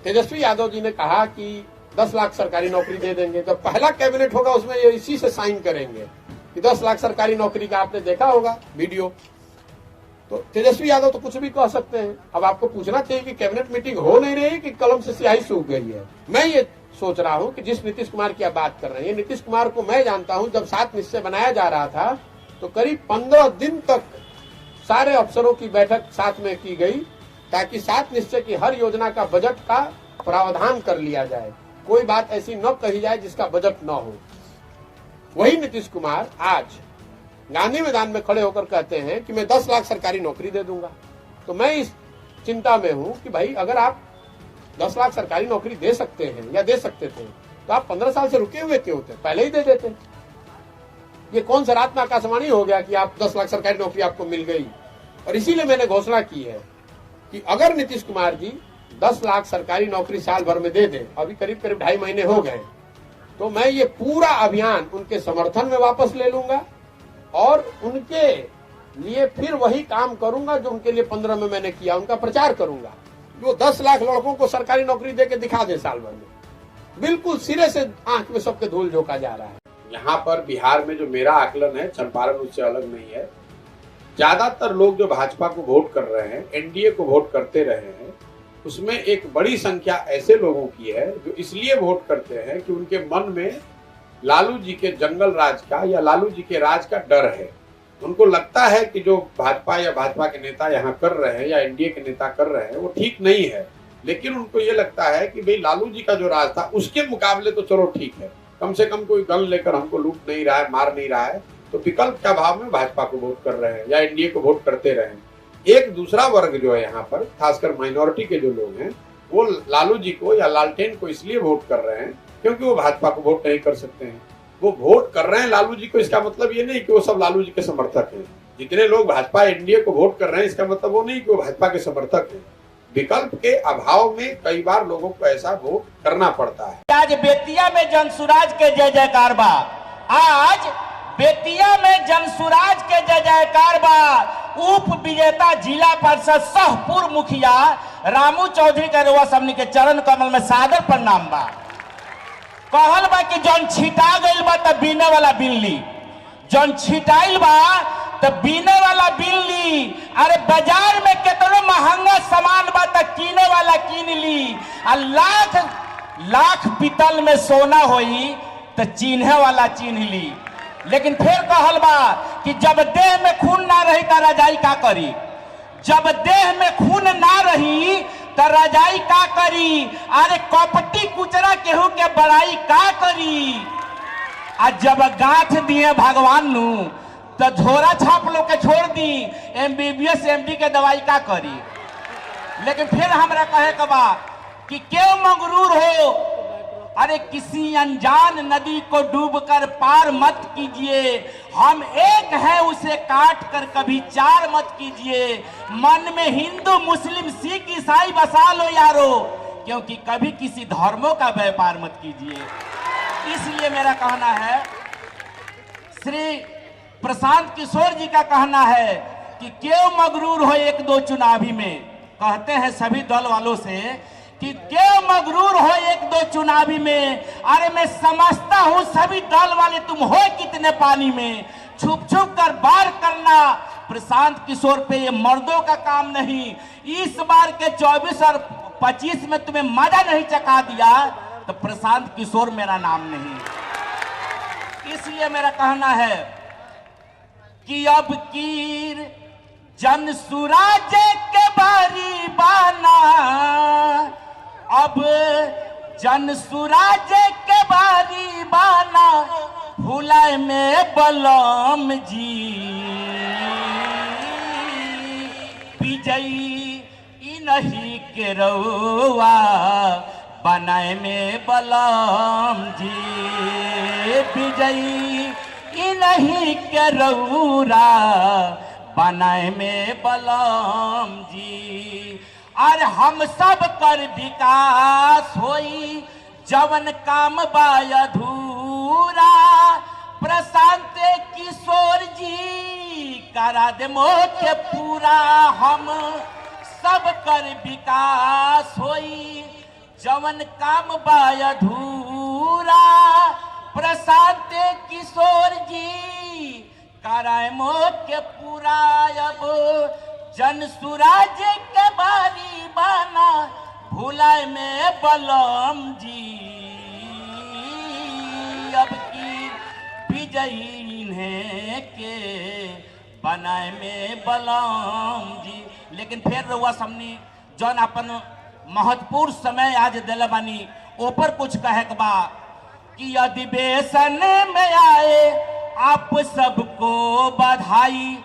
तेजस्वी यादव जी ने कहा कि 10 लाख सरकारी नौकरी दे देंगे, जब पहला कैबिनेट होगा उसमें ये इसी से साइन करेंगे कि 10 लाख सरकारी नौकरी का आपने देखा होगा वीडियो। तो तेजस्वी यादव तो कुछ भी कह सकते हैं। अब आपको पूछना चाहिए कि कैबिनेट मीटिंग हो नहीं रही कि कलम से स्याही सूख गई है। मैं ये सोच रहा हूं कि जिस नीतीश कुमार की आप बात कर रहे हैं, नीतीश कुमार को मैं जानता हूं, जब 7 निश्चय बनाया जा रहा था तो करीब 15 दिन तक सारे अफसरों की बैठक साथ में की गई ताकि 7 निश्चय की हर योजना का बजट का प्रावधान कर लिया जाए, कोई बात ऐसी न कही जाए जिसका बजट न हो। वही नीतीश कुमार आज गांधी मैदान में खड़े होकर कहते हैं कि मैं 10 लाख सरकारी नौकरी दे दूंगा। तो मैं इस चिंता में हूं कि भाई अगर आप 10 लाख सरकारी नौकरी दे सकते हैं या दे सकते थे तो आप 15 साल से रुके हुए क्यों थे, पहले ही दे देते। ये कौन सा रात में आकाशवाणी हो गया कि आप 10 लाख सरकारी नौकरी आपको मिल गई। और इसीलिए मैंने घोषणा की है कि अगर नीतीश कुमार जी 10 लाख सरकारी नौकरी साल भर में दे दें, अभी करीब 2.5 महीने हो गए, तो मैं ये पूरा अभियान उनके समर्थन में वापस ले लूंगा और उनके लिए फिर वही काम करूंगा जो उनके लिए 15 में मैंने किया, उनका प्रचार करूंगा। जो 10 लाख लड़कों को सरकारी नौकरी देके दिखा दे साल भर में, बिल्कुल सिरे से आंख में सबके धूल झोंका जा रहा है। यहाँ पर बिहार में जो मेरा आकलन है, चंपारण उससे अलग नहीं है। ज्यादातर लोग जो भाजपा को वोट कर रहे हैं, एनडीए को वोट करते रहे हैं, उसमें एक बड़ी संख्या ऐसे लोगों की है जो इसलिए वोट करते हैं कि उनके मन में लालू जी के जंगल राज का या लालू जी के राज का डर है। उनको लगता है कि जो भाजपा या भाजपा के नेता यहाँ कर रहे हैं या एनडीए के नेता कर रहे हैं वो ठीक नहीं है, लेकिन उनको ये लगता है कि भाई लालू जी का जो राज था उसके मुकाबले तो चलो ठीक है, कम से कम कोई गन लेकर हमको लूट नहीं रहा है, मार नहीं रहा है, तो विकल्प के अभाव में भाजपा को वोट कर रहे हैं या एनडीए को वोट करते रहे। एक दूसरा वर्ग जो है यहाँ पर, खासकर माइनॉरिटी के जो लोग हैं, वो लालू जी को या लालटेन को इसलिए वोट कर रहे हैं क्योंकि वो भाजपा को वोट नहीं कर सकते हैं। वो वोट कर रहे हैं लालू जी को, इसका मतलब ये नहीं कि वो सब लालू जी के समर्थक हैं। जितने लोग भाजपा एनडीए को वोट कर रहे हैं इसका मतलब वो नहीं कि वो भाजपा के समर्थक हैं। विकल्प के अभाव में कई बार लोगों को ऐसा वोट करना पड़ता है। आज बेतिया में जनसुराज के जय जयकार बा, आज बेतिया में जनसुराज के जय जयकार बा। उप विजेता जिला परिषद सह पूर्व मुखिया रामू चौधरी के रुआ सबनी के चरण कमल में सादर प्रणाम बा। कहल बा कि जौन छिटा गइल बा त बीने वाला बिल्ली, जौन छिटाइल बा त बीने वाला बिल्ली। अरे बाजार में कितना महंगा सामान बा त कीने वाला कीन ली। आ लाख लाख पीतल में सोना होई त चिन्हे वाला चिन्ह ली। लेकिन फिर कहल बा कि जब देह में खून ना रही त रजाई का करी, जब देह में खून ना रही त रजाई का करी। अरे कपटी कुचरा केहू के बड़ाई का करी। आ जब गांठ दिए भगवान नु तो झोरा छाप लो के छोड़ दी, एमबीबीएस एमडी के दवाई का करी। लेकिन फिर हमरा कहे के बा कि क्यों मगरूर हो, अरे किसी अनजान नदी को डूबकर पार मत कीजिए, हम एक है उसे काट कर कभी चार मत कीजिए। मन में हिंदू मुस्लिम सिख ईसाई बसा लो यारो, क्योंकि कभी किसी धर्मों का व्यापार मत कीजिए। इसलिए मेरा कहना है, श्री प्रशांत किशोर जी का कहना है कि क्यों मगरूर हो एक दो चुनावी में, कहते हैं सभी दल वालों से कि क्यों मगरूर हो एक दो चुनावी में। अरे मैं समझता हूं सभी दल वाले तुम हो कितने पानी में, छुप छुप कर बार करना प्रशांत किशोर पे ये मर्दों का काम नहीं। इस बार के 24 और 25 में तुम्हें मजा नहीं चखा दिया तो प्रशांत किशोर मेरा नाम नहीं। इसलिए मेरा कहना है कि अब कीर जन सुराज के बारी बाना, अब जन सुराज के बारी बाना, भुलाए में बलम जी विजयी नहीं के रउआ बनाए में बलम जी विजयी नहीं के रउरा बनाए में बलम जी। और हम सब कर विकास होई जवन काम बा अधूरा, प्रशांत किशोर जी करा दे मोके पूरा। हम सब कर विकास होई जवन काम बा अधूरा प्रशांत किशोर जी करायमो के पूरा। अब जन सुराज के बारी बाना भुलाए में बलम जी, अब की विजयी इन्हें के बनाए में बलम जी। लेकिन फिर रउआ सामने जौन अपन महत्वपूर्ण समय आज दिल बानी ऊपर कुछ कहे के बा कि अधिवेशन में आए आप सबको बधाई,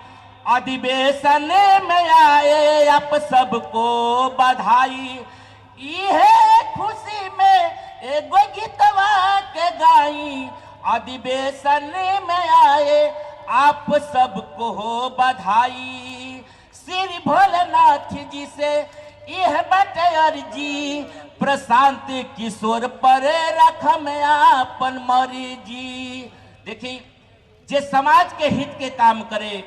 अधिवेशन में आए आप सबको बधाई। यह खुशी में एगो गीतवा के गाई, अधिवेशन में आए आप सबको बधाई। श्री भोलेनाथ जी से यह बटे अर्जी, प्रशांत किशोर पर रखम आपन मर्जी। देखिए, जे समाज के हित के काम करे,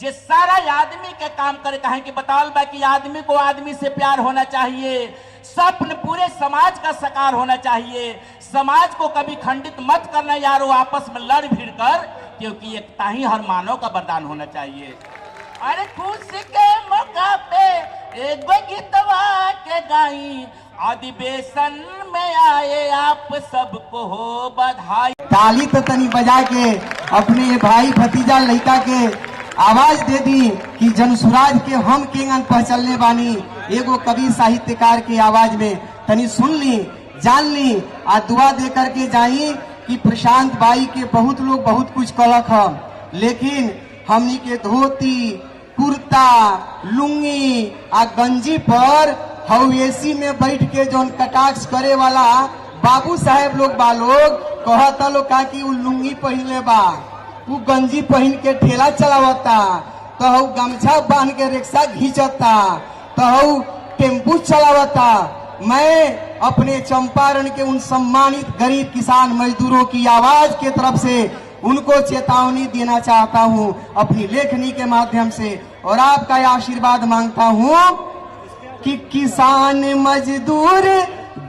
जे सारा आदमी के काम करे, कहें कि बतावल बा कि आदमी को आदमी से प्यार होना चाहिए, स्वप्न पूरे समाज का साकार होना चाहिए, समाज को कभी खंडित मत करना यारो, आपस में लड़ भिड़ कर, क्योंकि एकता ही हर मानव का वरदान होना चाहिए। अरे खुशी के मौका पे एक गीतवा के गाई, अधिवेशन में आए आप सबको हो बधाई। ताली तो तनी बजा के अपने भाई भतीजा लड़का के आवाज दे दी कि जनसुराज के हम केंगन पहचलने बानी। एगो कवि साहित्यकार के आवाज में तनी सुन ली, जान ली, आ दुआ दे करके जाई कि प्रशांत बाई के बहुत लोग बहुत कुछ कलक ह, लेकिन हमनी के धोती कुर्ता लुंगी आ गंजी पर हवेसी में बैठ के जौन कटाक्ष करे वाला बाबू साहेब लोग बा लोग कहता लोग का कि उ लुंगी पहनले बा, उ गंजी पहन के ठेला चलावता, तो हऊ गमछा बांध के रिक्शा घींचता, तो हऊ टेम्पू चलावता। मैं अपने चंपारण के उन सम्मानित गरीब किसान मजदूरों की आवाज के तरफ से उनको चेतावनी देना चाहता हूं अपनी लेखनी के माध्यम से, और आपका आशीर्वाद मांगता हूं कि किसान मजदूर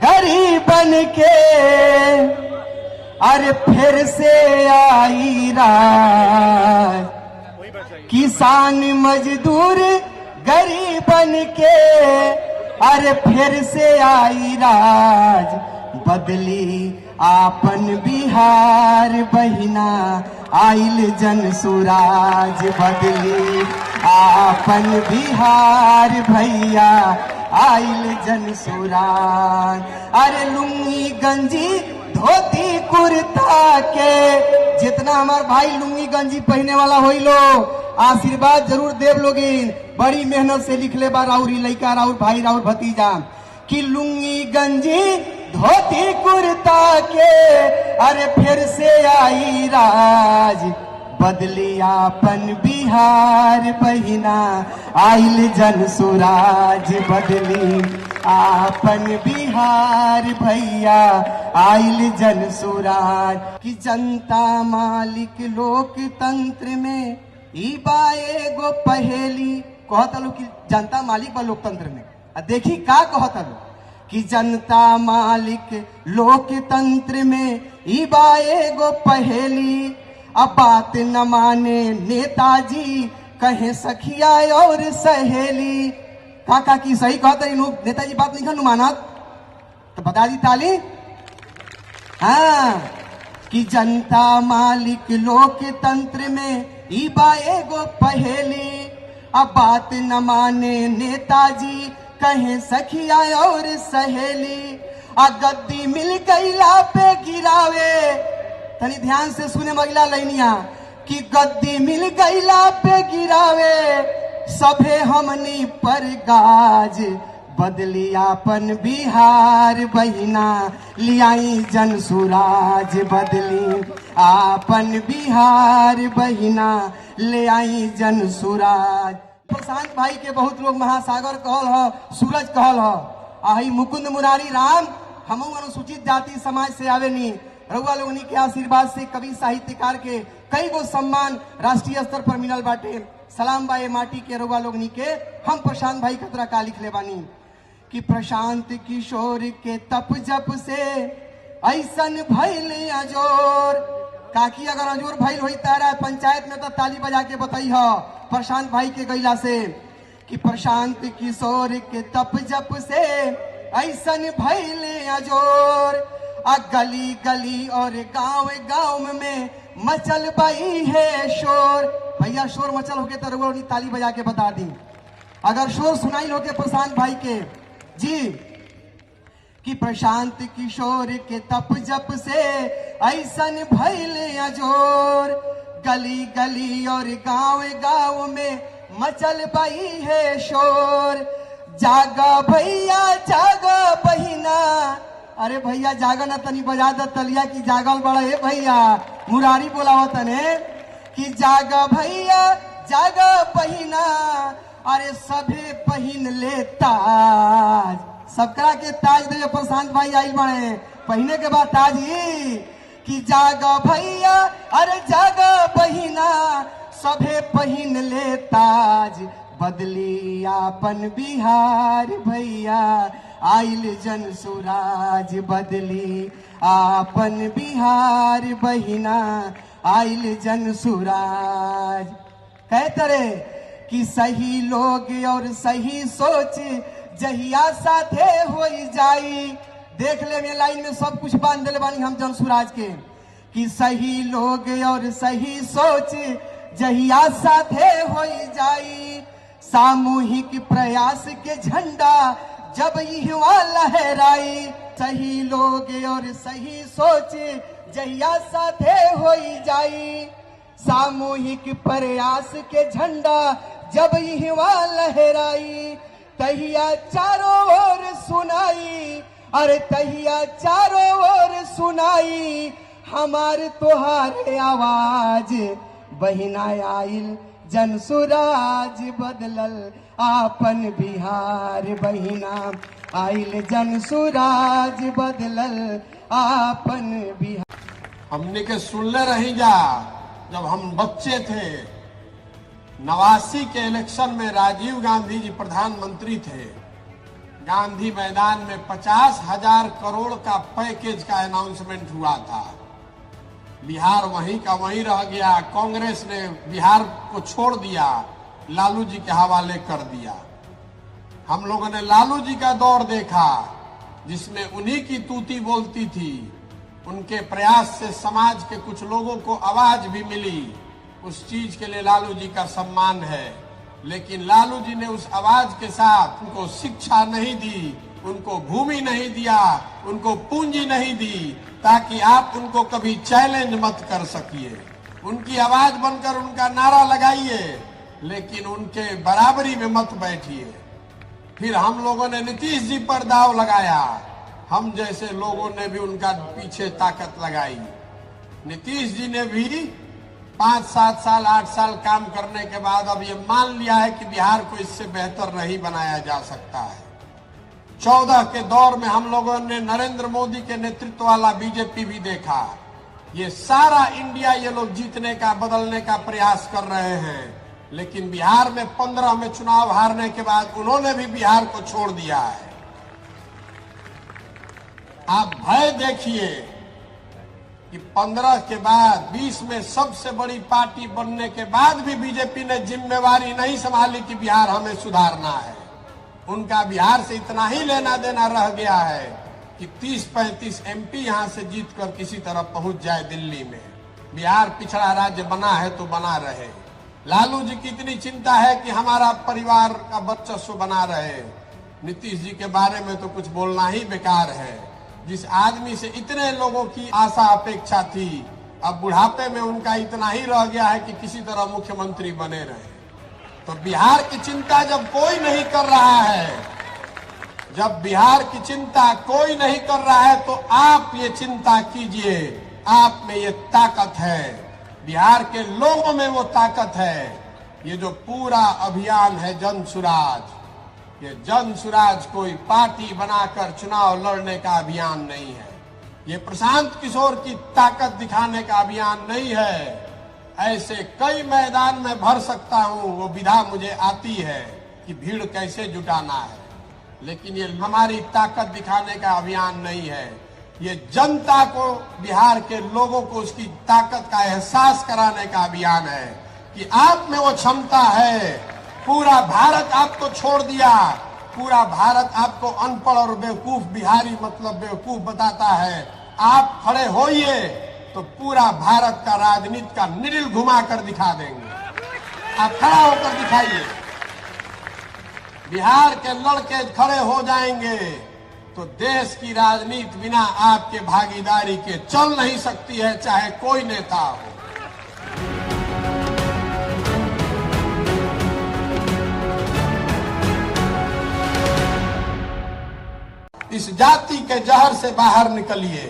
गरीबन के अरे फिर से आई राज, किसान मजदूर गरीबन के अरे फिर से आई राज, बदली आपन बिहार बहिना आइल जन सुराज, बदली आपन बिहार भैया आइल जन सुराज। अरे लुंगी गंजी धोती कुर्ता के जितना हमार भाई लुंगी गंजी पहने वाला होई लो आशीर्वाद जरूर देव लोगिन। बड़ी मेहनत से लिखले बा राउरी लइका राउर भाई राउर भतीजा कि लुंगी गंजी धोती कुर्ता के अरे फिर से आई राज, बदली आपन बिहार बहिना आइल जन सुराज, बदली आपन बिहार भैया आइल जन सुराज। कि जनता मालिक लोकतंत्र में ई बा एगो पहेली, कहता लो कि जनता मालिक बा लोकतंत्र में, देखी का कहता लो कि जनता मालिक लोकतंत्र में ई बा एगो पहेली, अब बात न माने नेताजी कहे सखिया और सहेली। काका की सही कहता नेताजी बात नहीं खनु मानत, तो बता दी ताली। हाँ, कि जनता मालिक लोकतंत्र में ई बा एगो पहेली, अब बात न माने नेताजी कहे सखिया और सहेली, आ गद्दी मिल गईला पे गिरावे। तनी ध्यान से सुने मगिला लैनिया कि गद्दी मिल गईला पे गिरावे, सभे हमनी पर गाज, बदली आपन बिहार बहिना लियाई जन सुराज, बदली आपन बिहार बहिना ले आई जन सुराज। प्रशांत भाई के बहुत लोग महासागर कहल ह, सूरज कहल ह। आई मुकुंद मुरारी राम हम अनुसूचित जाति समाज से आवेनी, रउआ लोगनी के आशीर्वाद से कवि साहित्यकार के कई गो सम्मान राष्ट्रीय स्तर पर मिलल बाटे। सलाम बाए माटी के रउआ लोगनी के हम प्रशांत भाई खतरा का लिख ले बानी कि प्रशांत किशोर के तप जप से ऐसन भइल अजोर। काकी अगर अजोर भइल होई तारा पंचायत में तो ताली बजा के बताई हो प्रशांत भाई के गैला से कि प्रशांत किशोर के तप जप से ऐसन भइल अजोर। आ गली गली और गांव गांव में मचल बई है शोर। भैया शोर मचल होके तो रघुवनी ताली बजा के बता दी अगर शोर सुनाई होके प्रशांत भाई के जी कि प्रशांत किशोर के तप जप से ऐसन भइल अजोर। गली गली और गांव गांव में मचल बई है शोर। जागा भैया जागा बहिना, अरे भैया जागा ना तनी बजा द तलिया की जागल बड़ा है भैया। मुरारी बोलावा तने कि जागा भैया जागा बहिना, अरे सभे पहिन ले ताज। सबकरा के ताज दे प्रशांत भाई आइल बड़े पहिने के बाद ताज ही कि जागा भैया अरे जागा बहिना, सभे पहिन ले ताज। बदली आपन बिहार भैया आइल जन सुराज। बदली आपन बिहार बहिना आइल जन सुराज। कह तरे कि सही लोग और सही सोच जहिया साथे हो जाई। देख ले में लाइन में सब कुछ बांध दिले बानी हम जन सुराज के कि सही लोग और सही सोच जहिया साथे हो जाई। सामूहिक प्रयास के झंडा जब युवा लहराई। सही लोग और सही सोच जहिया साथे हो जाई। सामूहिक प्रयास के झंडा जब युवा लहराई। तहिया चारों ओर सुनाई, अरे तहिया चारों ओर सुनाई हमार तोहार आवाज। बहिना आइल जन सुराज बदलल आपन बिहार। बहिना आइल जन सुराज बदलल आपन बिहार। हमने के सुनले रही जा जब हम बच्चे थे 89 के इलेक्शन में राजीव गांधी जी प्रधानमंत्री थे। गांधी मैदान में 50,000 करोड़ का पैकेज का अनाउंसमेंट हुआ था। बिहार वहीं का वहीं रह गया। कांग्रेस ने बिहार को छोड़ दिया, लालू जी के हवाले कर दिया। हम लोगों ने लालू जी का दौर देखा जिसमें उन्हीं की तूती बोलती थी। उनके प्रयास से समाज के कुछ लोगों को आवाज भी मिली। उस चीज के लिए लालू जी का सम्मान है। लेकिन लालू जी ने उस आवाज के साथ उनको शिक्षा नहीं दी, उनको भूमि नहीं दिया, उनको पूंजी नहीं दी ताकि आप उनको कभी चैलेंज मत कर सकिए। उनकी आवाज बनकर उनका नारा लगाइए लेकिन उनके बराबरी में मत बैठिए। फिर हम लोगों ने नीतीश जी पर दाव लगाया। हम जैसे लोगों ने भी उनका पीछे ताकत लगाई। नीतीश जी ने भी 5, 7 साल 8 साल काम करने के बाद अब ये मान लिया है कि बिहार को इससे बेहतर नहीं बनाया जा सकता है। 14 के दौर में हम लोगों ने नरेंद्र मोदी के नेतृत्व वाला बीजेपी भी देखा। ये सारा इंडिया ये लोग जीतने का बदलने का प्रयास कर रहे हैं। लेकिन बिहार में 15 में चुनाव हारने के बाद उन्होंने भी बिहार को छोड़ दिया है। आप भय देखिए कि 15 के बाद 20 में सबसे बड़ी पार्टी बनने के बाद भी बीजेपी ने जिम्मेवारी नहीं संभाली कि बिहार हमें सुधारना है। उनका बिहार से इतना ही लेना देना रह गया है कि 30-35 एमपी यहां से जीतकर किसी तरह पहुंच जाए दिल्ली में। बिहार पिछड़ा राज्य बना है तो बना रहे। लालू जी की इतनी चिंता है कि हमारा परिवार का वर्चस्व बना रहे। नीतीश जी के बारे में तो कुछ बोलना ही बेकार है। जिस आदमी से इतने लोगों की आशा अपेक्षा थी, अब बुढ़ापे में उनका इतना ही रह गया है कि किसी तरह मुख्यमंत्री बने रहे। तो बिहार की चिंता जब कोई नहीं कर रहा है, जब बिहार की चिंता कोई नहीं कर रहा है तो आप ये चिंता कीजिए। आप में ये ताकत है, बिहार के लोगों में वो ताकत है। ये जो पूरा अभियान है जन सुराज, ये जन सुराज कोई पार्टी बनाकर चुनाव लड़ने का अभियान नहीं है। ये प्रशांत किशोर की ताकत दिखाने का अभियान नहीं है। ऐसे कई मैदान में भर सकता हूं, वो विधा मुझे आती है कि भीड़ कैसे जुटाना है। लेकिन ये हमारी ताकत दिखाने का अभियान नहीं है। ये जनता को, बिहार के लोगों को उसकी ताकत का एहसास कराने का अभियान है कि आप में वो क्षमता है। पूरा भारत आपको छोड़ दिया, पूरा भारत आपको अनपढ़ और बेवकूफ बिहारी मतलब बेवकूफ बताता है। आप खड़े होइए तो पूरा भारत का राजनीति का निडिल घुमा कर दिखा देंगे। आप खड़ा होकर दिखाइए। बिहार के लड़के खड़े हो जाएंगे तो देश की राजनीति बिना आपके भागीदारी के चल नहीं सकती है, चाहे कोई नेता हो। इस जाति के जहर से बाहर निकलिए।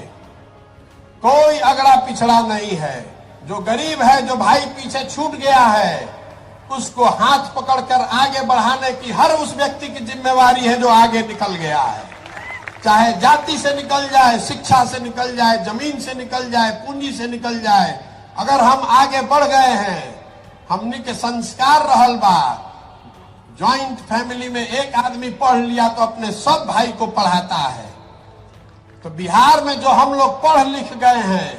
कोई अगड़ा पिछड़ा नहीं है। जो गरीब है, जो भाई पीछे छूट गया है, उसको हाथ पकड़कर आगे बढ़ाने की हर उस व्यक्ति की जिम्मेवारी है जो आगे निकल गया है। चाहे जाति से निकल जाए, शिक्षा से निकल जाए, जमीन से निकल जाए, पूंजी से निकल जाए, अगर हम आगे बढ़ गए हैं, हमनी के संस्कार रहल बा। ज्वाइंट फैमिली में एक आदमी पढ़ लिया तो अपने सब भाई को पढ़ाता है। तो बिहार में जो हम लोग पढ़ लिख गए हैं,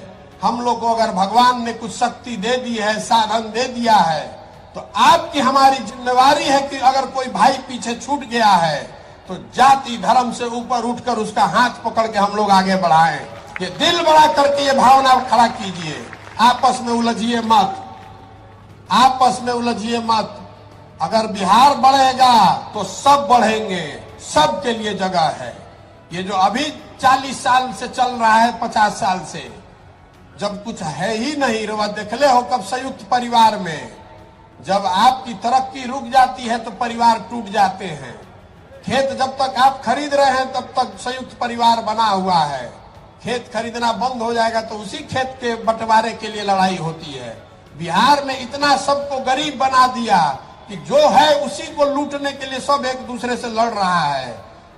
हम लोग को अगर भगवान ने कुछ शक्ति दे दी है, साधन दे दिया है, तो आपकी हमारी जिम्मेवारी है कि अगर कोई भाई पीछे छूट गया है तो जाति धर्म से ऊपर उठकर उसका हाथ पकड़ के हम लोग आगे बढ़ाएं। ये दिल बड़ा करके ये भावना खड़ा कीजिए। आपस में उलझिए मत, आपस में उलझिए मत। अगर बिहार बढ़ेगा तो सब बढ़ेंगे, सबके लिए जगह है। ये जो अभी 40 साल से चल रहा है, 50 साल से, जब कुछ है ही नहीं, रोवा देखले हो कब संयुक्त परिवार में जब आपकी तरक्की रुक जाती है तो परिवार टूट जाते हैं। खेत जब तक आप खरीद रहे हैं तब तक संयुक्त परिवार बना हुआ है। खेत खरीदना बंद हो जाएगा तो उसी खेत के बंटवारे के लिए लड़ाई होती है। बिहार में इतना सबको गरीब बना दिया कि जो है उसी को लूटने के लिए सब एक दूसरे से लड़ रहा है,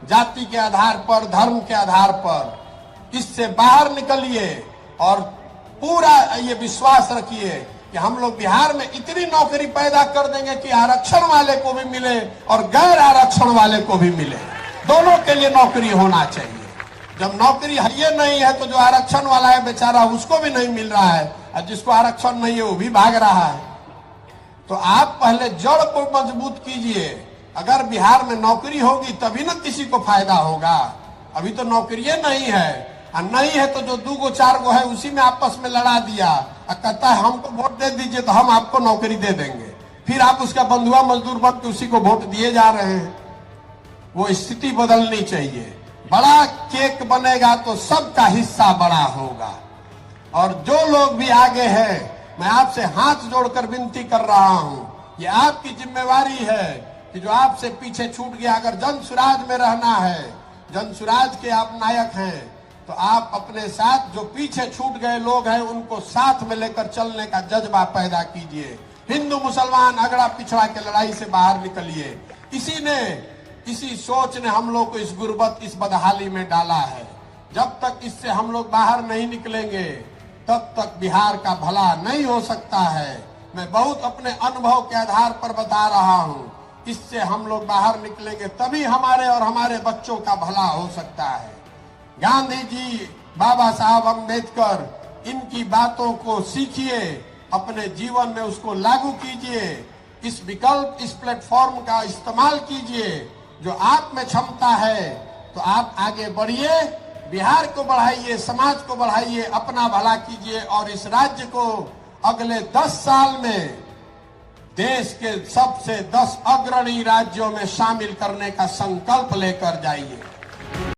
जाति के आधार पर, धर्म के आधार पर। इससे बाहर निकलिए और पूरा ये विश्वास रखिए कि हम लोग बिहार में इतनी नौकरी पैदा कर देंगे कि आरक्षण वाले को भी मिले और गैर आरक्षण वाले को भी मिले। दोनों के लिए नौकरी होना चाहिए। जब नौकरी है नहीं है तो जो आरक्षण वाला है बेचारा उसको भी नहीं मिल रहा है, और जिसको आरक्षण नहीं है वो भी भाग रहा है। तो आप पहले जड़ को मजबूत कीजिए। अगर बिहार में नौकरी होगी तभी ना किसी को फायदा होगा। अभी तो नौकरियां नहीं है, और नहीं है तो जो 2 गो 4 गो है उसी में आपस में लड़ा दिया और कहता है हमको वोट दे दीजिए तो हम आपको नौकरी दे देंगे। फिर आप उसका बंधुआ मजदूर बन के उसी को वोट दिए जा रहे हैं। वो स्थिति बदलनी चाहिए। बड़ा केक बनेगा तो सबका हिस्सा बड़ा होगा। और जो लोग भी आगे हैं, मैं आपसे हाथ जोड़कर विनती कर रहा हूं, ये आपकी जिम्मेवारी है कि जो आपसे पीछे छूट गया, अगर जन सुराज में रहना है, जन सुराज के आप नायक हैं, तो आप अपने साथ जो पीछे छूट गए लोग हैं उनको साथ में लेकर चलने का जज्बा पैदा कीजिए। हिंदू मुसलमान अगड़ा पिछड़ा के लड़ाई से बाहर निकलिए। इसी सोच ने हम लोग को इस गुर्बत, इस बदहाली में डाला है। जब तक इससे हम लोग बाहर नहीं निकलेंगे तब तक बिहार का भला नहीं हो सकता है। मैं बहुत अपने अनुभव के आधार पर बता रहा हूँ। इससे हम लोग बाहर निकलेंगे तभी हमारे और हमारे बच्चों का भला हो सकता है। गांधी जी, बाबा साहब अम्बेडकर, इनकी बातों को सीखिए, अपने जीवन में उसको लागू कीजिए। इस विकल्प, इस प्लेटफॉर्म का इस्तेमाल कीजिए। जो आप में क्षमता है तो आप आगे बढ़िए, बिहार को बढ़ाइए, समाज को बढ़ाइए, अपना भला कीजिए और इस राज्य को अगले 10 साल में देश के सबसे 10 अग्रणी राज्यों में शामिल करने का संकल्प लेकर जाइए।